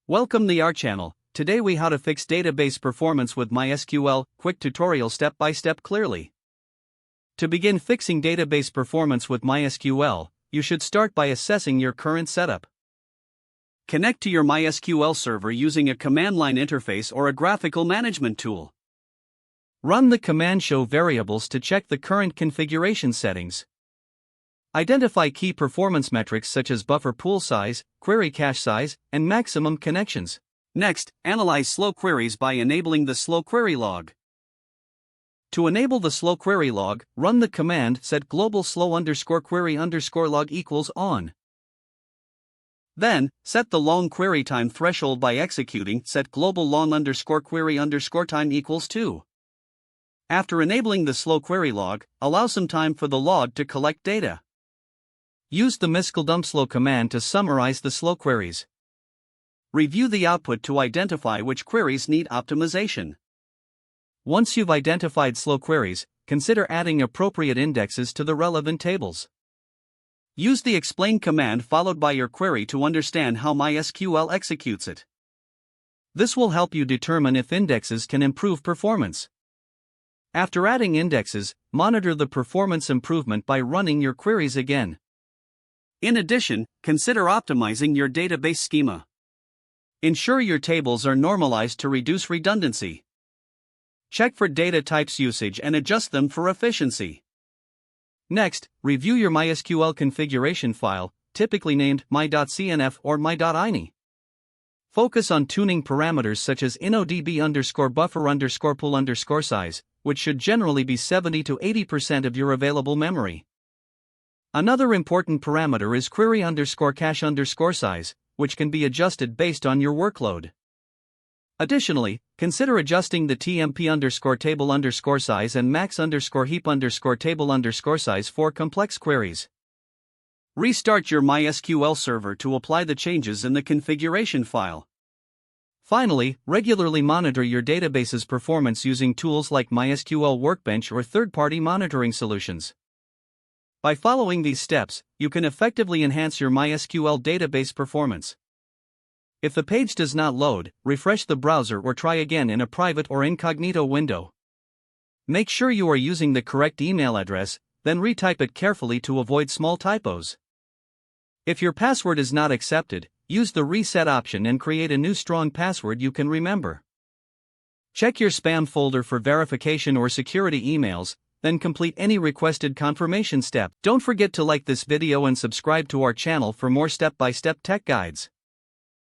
Welcome to our channel. Today we how to fix database performance with MySQL, quick tutorial step by step clearly. To begin fixing database performance with MySQL, you should start by assessing your current setup. Connect to your MySQL server using a command line interface or a graphical management tool. Run the command show variables to check the current configuration settings. Identify key performance metrics such as buffer pool size, query cache size, and maximum connections. Next, analyze slow queries by enabling the slow query log. To enable the slow query log, run the command set global slow_query_log equals on. Then, set the long query time threshold by executing set global long_query_time equals 2. After enabling the slow query log, allow some time for the log to collect data. Use the MySQL dump slow command to summarize the slow queries. Review the output to identify which queries need optimization. Once you've identified slow queries, consider adding appropriate indexes to the relevant tables. Use the explain command followed by your query to understand how MySQL executes it. This will help you determine if indexes can improve performance. After adding indexes, monitor the performance improvement by running your queries again. In addition, consider optimizing your database schema. Ensure your tables are normalized to reduce redundancy. Check for data types usage and adjust them for efficiency. Next, review your MySQL configuration file, typically named my.cnf or my.ini. Focus on tuning parameters such as inodb_buffer_pool_size, which should generally be 70 to 80% of your available memory. Another important parameter is query_cache_size, which can be adjusted based on your workload. Additionally, consider adjusting the tmp_table_size and max_heap_table_size for complex queries. Restart your MySQL server to apply the changes in the configuration file. Finally, regularly monitor your database's performance using tools like MySQL Workbench or third-party monitoring solutions. By following these steps, you can effectively enhance your MySQL database performance. If the page does not load, refresh the browser or try again in a private or incognito window. Make sure you are using the correct email address, then retype it carefully to avoid small typos. If your password is not accepted, use the reset option and create a new strong password you can remember. Check your spam folder for verification or security emails, then complete any requested confirmation step. Don't forget to like this video and subscribe to our channel for more step-by-step tech guides.